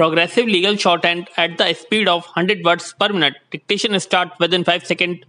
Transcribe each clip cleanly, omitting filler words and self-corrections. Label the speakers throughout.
Speaker 1: Progressive legal shorthand at the speed of 100 words per minute. Dictation start within 5 seconds.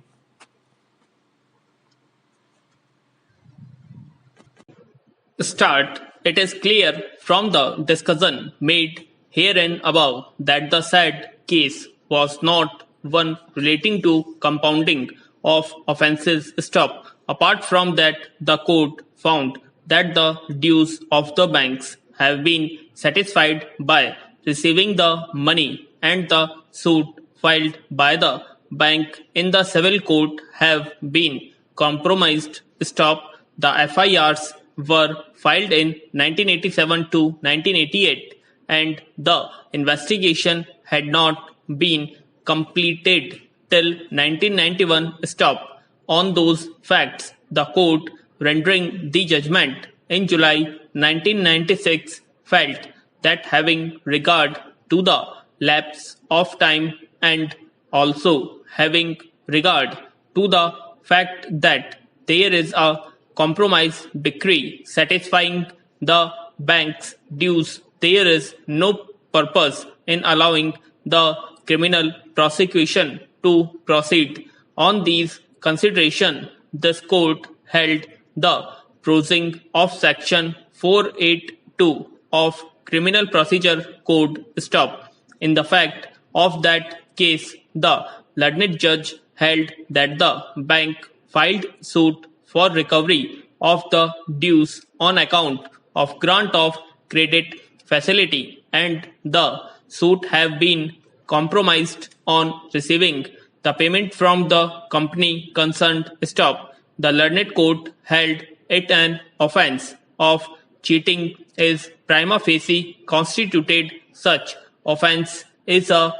Speaker 1: Start. It is clear from the discussion made herein above that the said case was not one relating to compounding of offences. Stop. Apart from that, the court found that the dues of the banks have been satisfied by receiving the money, and the suit filed by the bank in the civil court have been compromised. Stop. The FIRs were filed in 1987 to 1988, and the investigation had not been completed till 1991. Stop. On those facts, the court, rendering the judgment in July 1996, felt that having regard to the lapse of time, and also having regard to the fact that there is a compromise decree satisfying the bank's dues, there is no purpose in allowing the criminal prosecution to proceed. On these considerations, this court held the prosing of Section 482 of Criminal Procedure Code. Stop. In the fact of that case, the learned judge held that the bank filed suit for recovery of the dues on account of grant of credit facility, and the suit have been compromised on receiving the payment from the company concerned. Stop. The learned court held it an offence of cheating is prima facie constituted. Such offence is a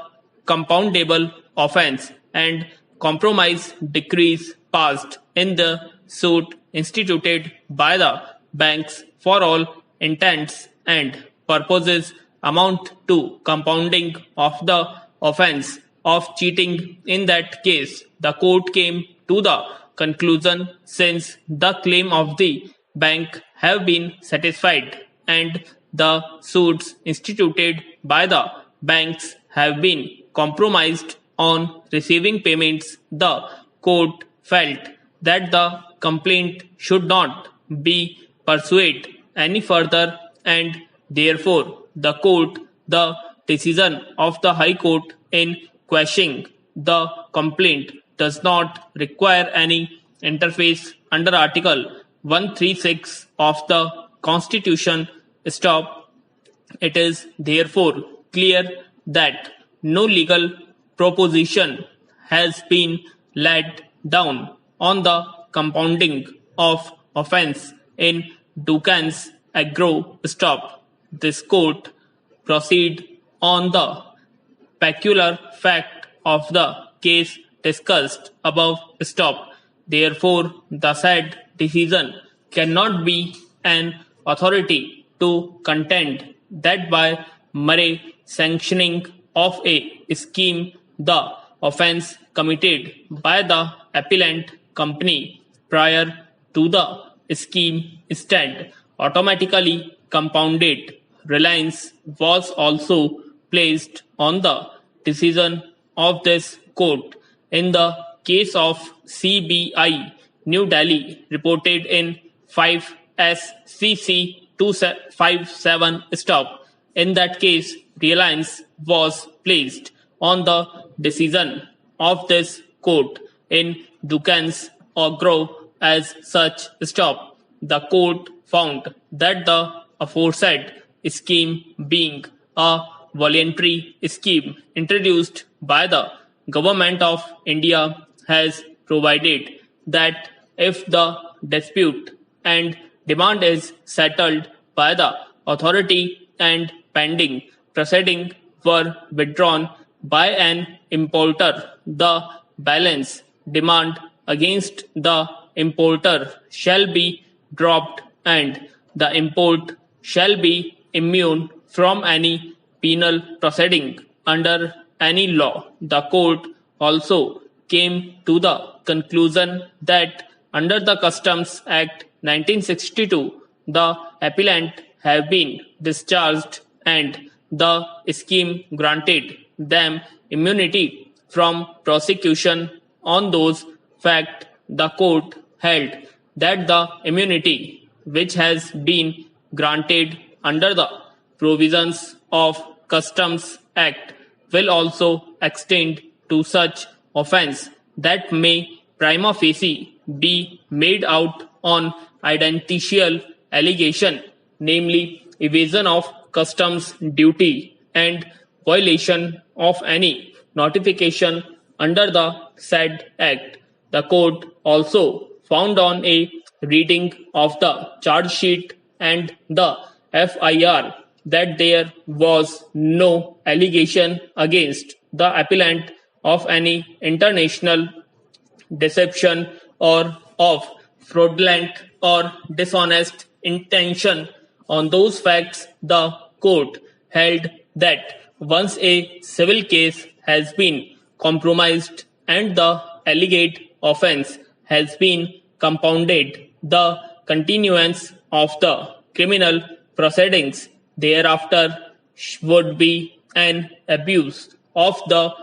Speaker 1: compoundable offence, and compromise decrees passed in the suit instituted by the banks for all intents and purposes amount to compounding of the offence of cheating. In that case, the court came to the conclusion, since the claim of the bank have been satisfied and the suits instituted by the banks have been compromised on receiving payments, the court felt that the complaint should not be pursued any further, and therefore the decision of the High Court in quashing the complaint does not require any interface under Article 136 of the Constitution. Stop. It is therefore clear that no legal proposition has been laid down on the compounding of offence in Dukan's Agro. Stop. This court proceed on the peculiar fact of the case discussed above. Stop. Therefore, the said decision cannot be an authority to contend that by mere sanctioning of a scheme, the offence committed by the appellant company prior to the scheme instead automatically compounded. Reliance was also placed on the decision of this court in the case of CBI New Delhi, reported in 5 SCC 257. Stop. In that case, reliance was placed on the decision of this court in Dukan's Agro as such. Stop. The court found that the aforesaid scheme, being a voluntary scheme introduced by the Government of India, has provided that if the dispute and demand is settled by the authority and pending proceeding were withdrawn by an importer, the balance demand against the importer shall be dropped, and the import shall be immune from any penal proceeding under any law. The court also came to the conclusion that under the Customs Act 1962, the appellant have been discharged, and the scheme granted them immunity from prosecution on those facts. The court held that the immunity which has been granted under the provisions of Customs Act will also extend to such offence that may prima facie be made out on identical allegation, namely evasion of customs duty and violation of any notification under the said act. The court also found on a reading of the charge sheet and the FIR that there was no allegation against the appellant of any international deception or of fraudulent or dishonest intention. On those facts, the court held that once a civil case has been compromised and the alleged offence has been compounded, the continuance of the criminal proceedings thereafter would be an abuse of the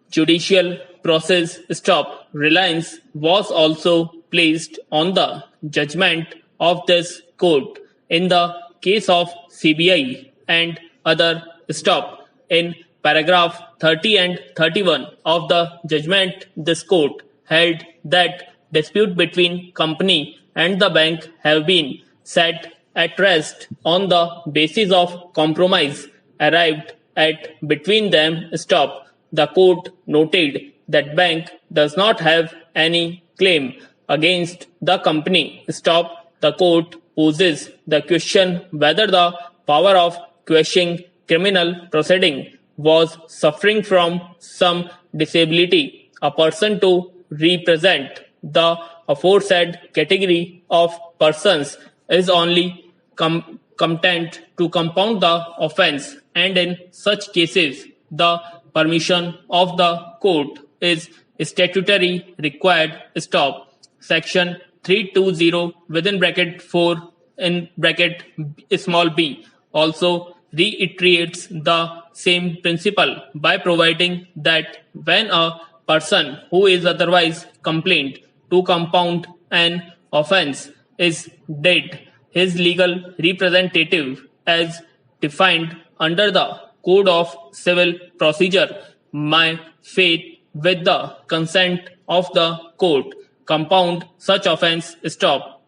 Speaker 1: judicial process. Stop. Reliance was also placed on the judgment of this court in the case of CBI and other. Stop. In paragraph 30 and 31 of the judgment, this court held that dispute between company and the bank have been set at rest on the basis of compromise arrived at between them. Stop. The court noted that bank does not have any claim against the company. Stop. The court poses the question whether the power of quashing criminal proceeding was suffering from some disability. A person to represent the aforesaid category of persons is only competent to compound the offence, and in such cases the permission of the court is statutory required. Stop. Section 320 within bracket 4 in bracket small b also reiterates the same principle by providing that when a person who is otherwise complained to compound an offence is dead, his legal representative, as defined under the Code of Civil Procedure, may faith with the consent of the court compound such offence. Stop.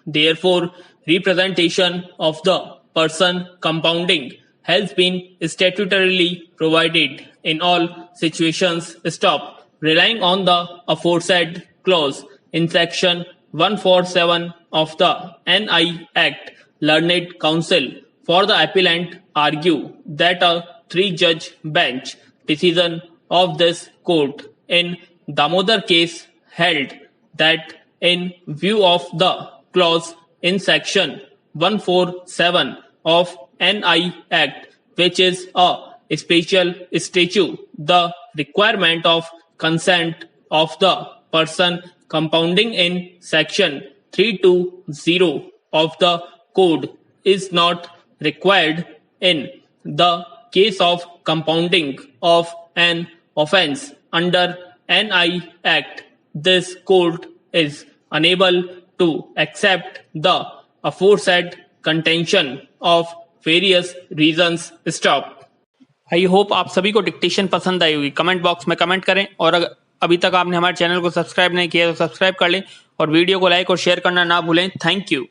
Speaker 1: Therefore, representation of the person compounding has been statutorily provided in all situations. Stop. Relying on the aforesaid clause in section 147 of the NI Act, learned counsel for the appellant argue that a 3-judge bench decision of this court in Damodar case held that in view of the clause in section 147 of NI Act, which is a special statute, the requirement of consent of the person compounding in section 320 of the code is not required in the case of compounding of an offence under NI Act. This court is unable to accept the aforesaid contention of various reasons. Stop. I hope आप सभी को dictation पसंद आई होगी। Comment box में comment करें, और अगर अभी तक आपने हमारे चैनल को सब्सक्राइब नहीं किया तो सब्सक्राइब कर लें और वीडियो को लाइक और शेयर करना ना भूलें। Thank you.